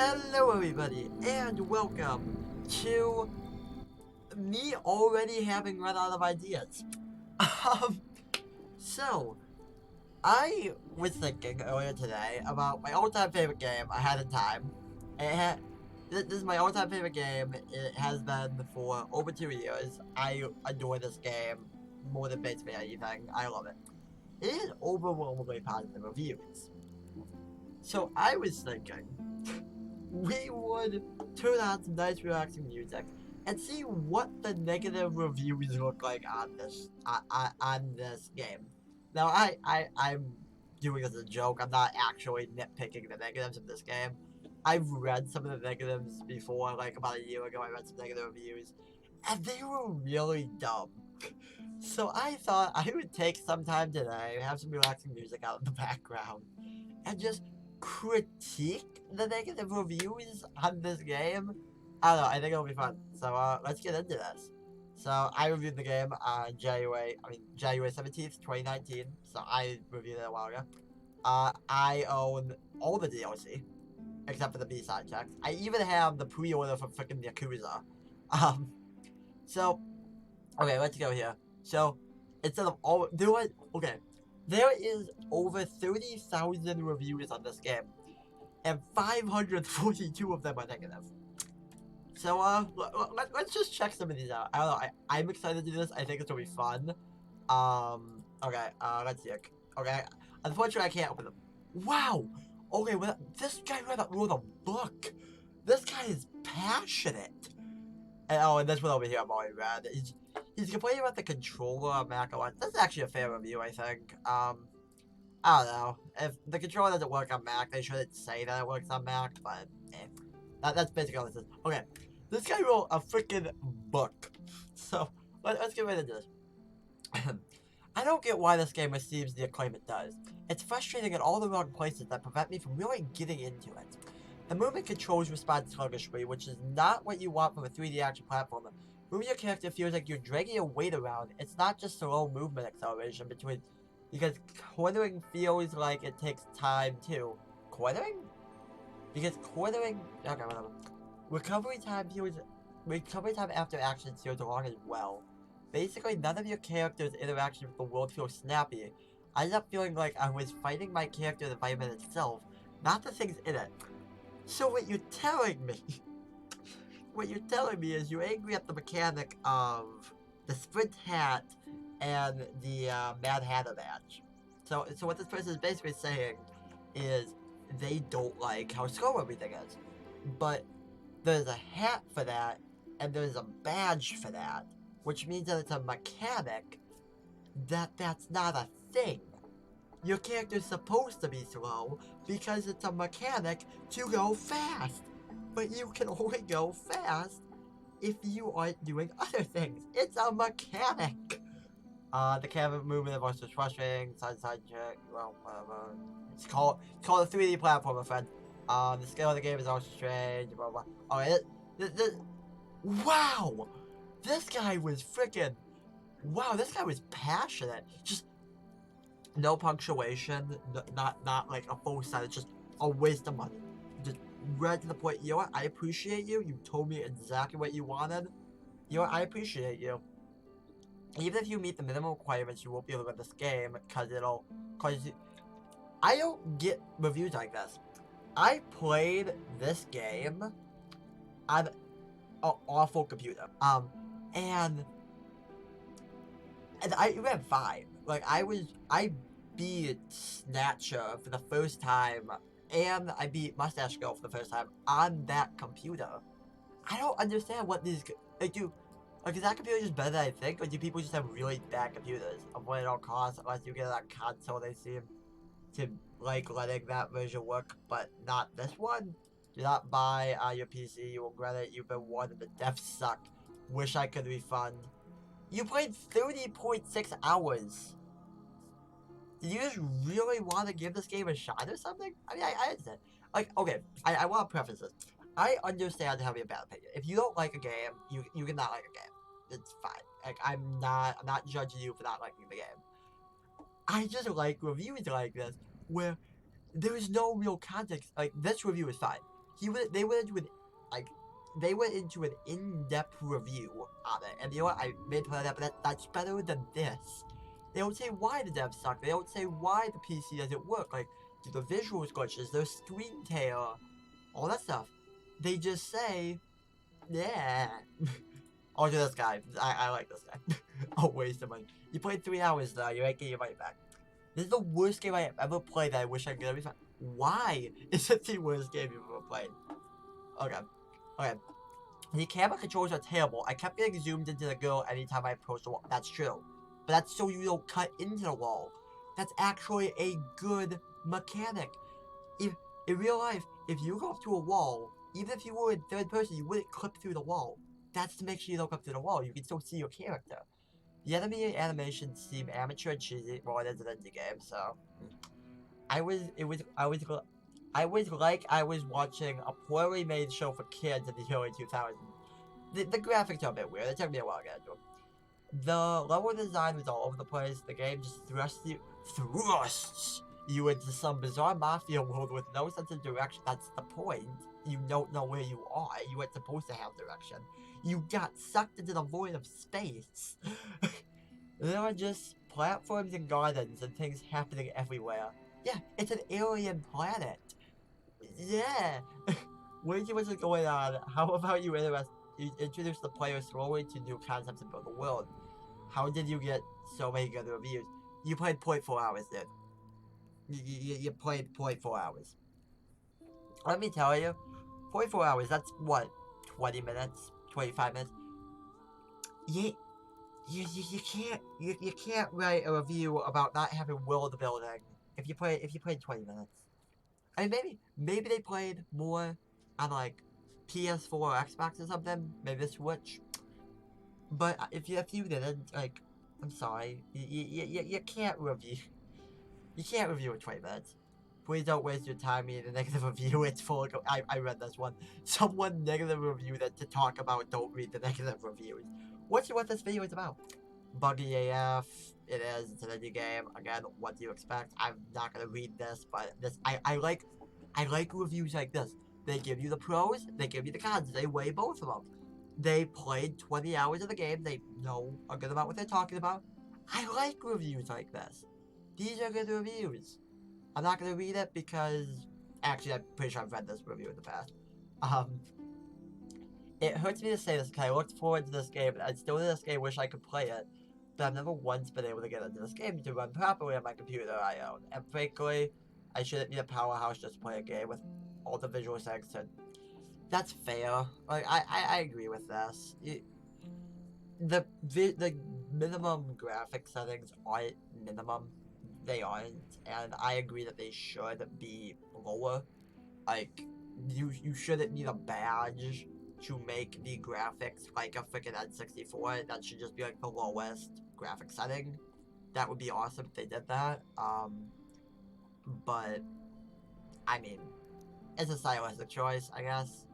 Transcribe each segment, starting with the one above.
Hello everybody, and welcome to me already having run out of ideas. Um, so, I was thinking earlier today about my all-time favorite game I had in time. This is my all-time favorite game. It has been for over 2 years. I adore this game more than basically anything. I love it. It is overwhelmingly positive reviews. So I was thinking we would turn on some nice relaxing music and see what the negative reviews look like on this game. Now I'm doing this as a joke. I'm not actually nitpicking the negatives of this game. I've read some of the negatives before, like about a year ago. I read some negative reviews, and they were really dumb. So I thought I would take some time today, have some relaxing music out in the background, and just critique the negative reviews on this game. I don't know, I think it'll be fun. So let's get into this. So I reviewed the game on January 17th, 2019. So I reviewed it a while ago. I own all the DLC, except for the B-side checks. I even have the pre-order for freaking Yakuza. Um, so, okay, let's go here. So, instead of all, there is over 30,000 reviews on this game, and 542 of them are negative. So, let's just check some of these out. I don't know, I'm excited to do this. I think it's gonna be fun. Okay, let's see. Okay, unfortunately, I can't open them. Wow! Okay, well, this guy wrote a book. This guy is passionate. And this one over here I've already read. He's complaining about the controller on Mac OS. That's actually a fair review, I think. I don't know. If the controller doesn't work on Mac, they shouldn't say that it works on Mac, but that's basically all this is. Okay, this guy wrote a freaking book. So, let's get right into this. I don't get why this game receives the acclaim it does. It's frustrating in all the wrong places that prevent me from really getting into it. The movement controls respond sluggishly, which is not what you want from a 3D action platformer. Moving your character feels like you're dragging your weight around. It's not just slow movement acceleration because cornering feels like it takes time too. Cornering? Because cornering, okay, whatever. Recovery time after action feels long as well. Basically, none of your character's interaction with the world feels snappy. I ended up feeling like I was fighting my character in the environment itself, not the things in it. So what you're telling me, is you're angry at the mechanic of the sprint hat and the Mad Hatter badge. So what this person is basically saying is they don't like how slow everything is. But there's a hat for that, and there's a badge for that, which means that it's a mechanic that's not a thing. Your character's supposed to be slow because it's a mechanic to go fast. But you can only go fast if you aren't doing other things. It's a mechanic. The camera movement of us is frustrating. Side check. Well, whatever. It's called a 3D platformer, friend. The scale of the game is also strange. Blah blah. Alright, wow! This guy was freaking. Wow, this guy was passionate. Just no punctuation, not like a full side. It's just a waste of money. Just right to the point. You know what? I appreciate you. You told me exactly what you wanted. You know what? I appreciate you. Even if you meet the minimum requirements, you won't be able to win this game because I don't get reviews like this. I played this game on an awful computer. And I ran fine. Like I beat Snatcher for the first time, and I beat Mustache Girl for the first time on that computer. I don't understand what these do. Like, is that computer just better than I think, or do people just have really bad computers? Avoid at all costs, unless you get that console, they seem to like letting that version work, but not this one. Do not buy your PC. You will regret it. You've been warned. The devs suck. Wish I could refund. You played 30.6 hours. Did you just really want to give this game a shot or something? I mean, I understand. Like, okay, I want to preface this. I understand having a bad opinion. If you don't like a game, you can not like a game. It's fine. Like, I'm not judging you for not liking the game. I just like reviews like this, where there is no real context. Like, this review is fine. They went into an like they went into an in-depth review of it, and you know what? I made fun of that, but that's better than this. They don't say why the devs suck. They don't say why the PC doesn't work. Like, do the visuals glitches, the screen tear, all that stuff. They just say, yeah. Oh, to this guy. I like this guy. A waste of money. You played 3 hours though. You ain't getting your money back. This is the worst game I have ever played that I wish I could ever find. Why is it the worst game you've ever played? Okay. Okay. The camera controls are terrible. I kept getting zoomed into the girl anytime I approached the wall. That's true. But that's so you don't cut into the wall. That's actually a good mechanic. If in real life, if you go up to a wall, even if you were in third person, you wouldn't clip through the wall. That's to make sure you don't go up to the wall. You can still see your character. The enemy animations seem amateur and cheesy. Well, it is an indie game, so I was like I was watching a poorly made show for kids in the early 2000s. The graphics are a bit weird. It took me a while to get into them. The level design was all over the place. The game just thrusts you into some bizarre mafia world with no sense of direction. That's the point. You don't know where you are. You weren't supposed to have direction. You got sucked into the void of space. There are just platforms and gardens and things happening everywhere. Yeah, it's an alien planet. Yeah. Way too much is going on. How about you introduce the player slowly to new concepts and build the world? How did you get so many good reviews? You played 0.4 hours, dude. You played 0.4 hours. Let me tell you, 0.4 hours, that's what, 20 minutes? 25 minutes? You can't write a review about not having world building if you played 20 minutes. I mean, maybe they played more on like PS4 or Xbox or something, maybe the Switch. But if you didn't, like, I'm sorry, you can't review. You can't review in 20 minutes. Please don't waste your time reading a negative review. It's full of. I read this one. Someone negative reviewed it to talk about. Don't read the negative reviews. What this video is about? Buggy AF. It is. It's an indie game. Again, what do you expect? I'm not gonna read this, but this I like reviews like this. They give you the pros. They give you the cons. They weigh both of them. They played 20 hours of the game. They know a good about what they're talking about. I like reviews like this. These are good reviews. I'm not gonna read it because actually I'm pretty sure I've read this review in the past. It hurts me to say this because I looked forward to this game and I still in this game wish I could play it, but I've never once been able to get into this game to run properly on my computer I own. And frankly, I shouldn't need a powerhouse just to play a game with all the visual settings. That's fair. Like I agree with this. The minimum graphic settings aren't minimum. They aren't, and I agree that they should be lower. Like, you shouldn't need a badge to make the graphics like a freaking N64. That should just be like the lowest graphic setting. That would be awesome if they did that. But I mean, it's a stylistic choice, I guess.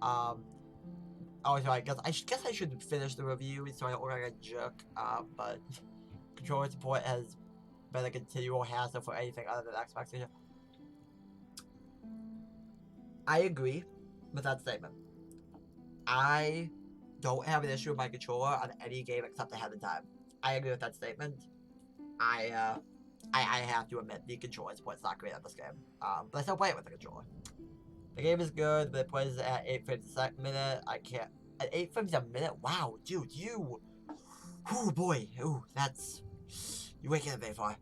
Also, I guess I should finish the review so I don't look like a jerk. But controller support has been a continual hassle for anything other than Xbox. I agree with that statement. I don't have an issue with my controller on any game except ahead of time. I agree with that statement. I have to admit the controller support's not great on this game. But I still play it with the controller. The game is good, but it plays at 8 frames a minute. I can't. At 8 frames a minute? Wow, dude, you. Oh boy. Ooh, that's. You ain't getting very far.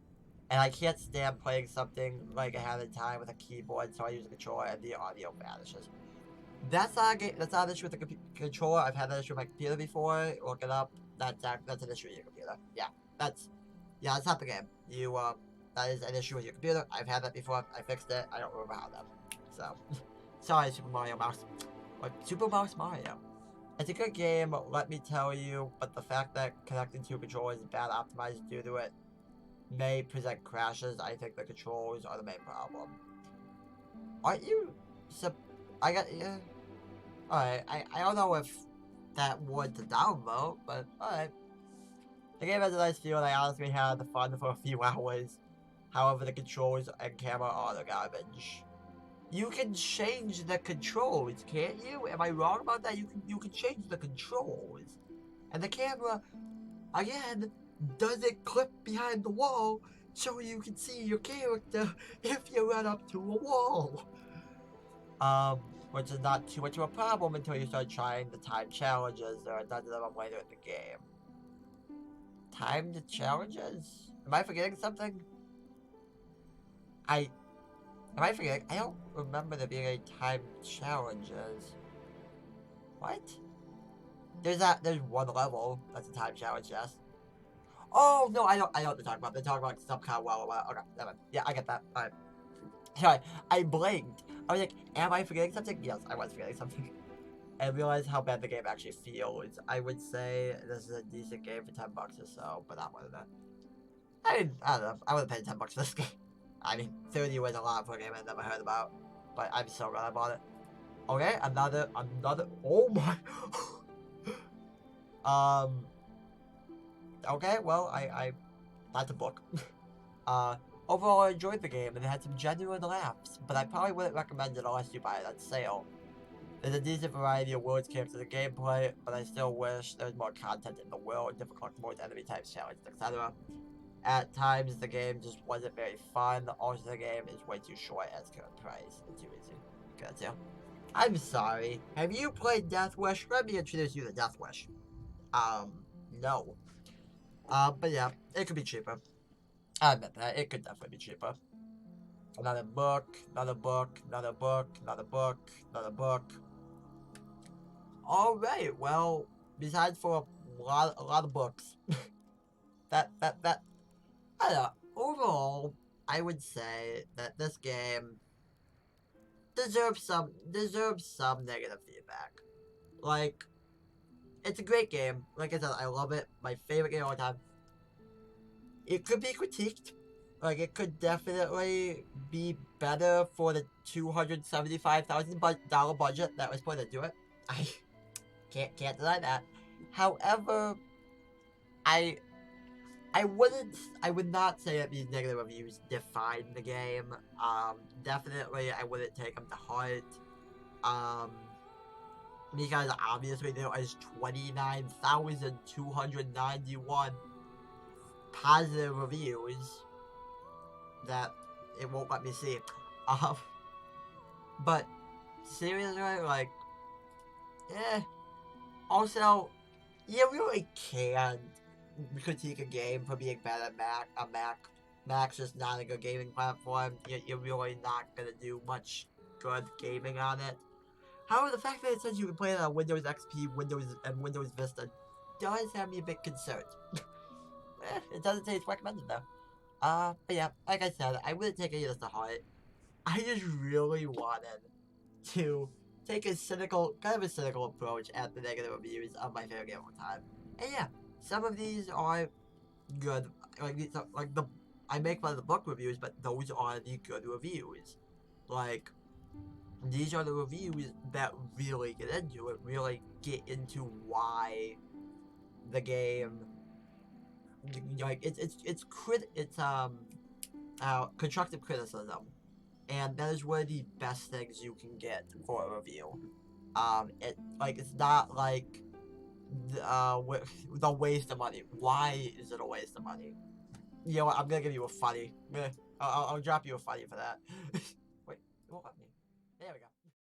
And I can't stand playing something like ahead of time with a keyboard, so I use a controller and the audio vanishes. That's not a game. That's not an issue with the controller. I've had that issue with my computer before. Look it up. That's an issue with your computer. Yeah, that's not the game. That is an issue with your computer. I've had that before. I fixed it. I don't remember how though. So, sorry, Super Mario Mouse. What? Super Mouse Mario. It's a good game, let me tell you, but the fact that connecting to controllers is bad optimized due to it may present crashes. I think the controls are the main problem. Aren't you? I got yeah. Alright, I don't know if that warrants a downvote, but alright. The game has a nice feel and I honestly had the fun for a few hours. However, the controls and camera are the garbage. you can change the controls, can't you? Am I wrong about that? You can change the controls. And the camera, again, doesn't clip behind the wall so you can see your character if you run up to a wall. Which is not too much of a problem until you start trying the time challenges or a dozen of them later in the game. Timed challenges? Am I forgetting something? Am I forgetting? I don't remember there being any timed challenges. What? There's one level that's a time challenge, yes. Oh no, I know what they're talking about. They're talking about some kind of well. Okay, never mind. Yeah, I get that. Alright. Sorry, I blinked. I was like, am I forgetting something? Yes, I was forgetting something. I realized how bad the game actually feels. I would say this is a decent game for $10 or so, but not more than that. I don't know. I would have paid $10 for this game. I mean, 30 was a lot for a game I never heard about, but I'm so glad I bought it. Okay, another. Oh my. Okay, well, that's a book. Overall, I enjoyed the game and it had some genuine laughs, but I probably wouldn't recommend it unless you buy it on sale. There's a decent variety of words, characters, and gameplay, but I still wish there was more content in the world, different collectibles, enemy types, challenges, etc. At times, the game just wasn't very fun. Also, the game is way too short at its current price and too easy. Good too. I'm sorry. Have you played Death Wish? Let me introduce you to Death Wish. No. But yeah, it could be cheaper. I admit that. It could definitely be cheaper. Another book, another book, another book, another book, another book. Alright, well, besides for a lot of books, I don't know, overall, I would say that this game deserves some negative feedback. Like, it's a great game. Like I said, I love it. My favorite game of all time. It could be critiqued. Like, it could definitely be better for the $275,000 budget that was put into it. I can't deny that. However, I would not say that these negative reviews define the game. Definitely I wouldn't take them to heart. Because obviously there is 29,291 positive reviews that it won't let me see. But seriously, like, also, you really can't critique a game for being bad at Mac's just not a good gaming platform. You're really not gonna do much good gaming on it. However, the fact that it says you can play it on Windows XP, and Windows Vista does have me a bit concerned. It doesn't say it's recommended though. But yeah, like I said, I wouldn't take any of this to heart. I just really wanted to take a cynical approach at the negative reviews of my favorite game of all time. And yeah, some of these are good. I make fun of the book reviews, but those are the good reviews. Like, these are the reviews that really get into it, really get into why the game, like, it's constructive criticism, and that is one of the best things you can get for a review. It's not like the waste of money. Why is it a waste of money? You know what? I'm gonna give you a funny. I'll drop you a funny for that. Wait, it won't let me. There we go.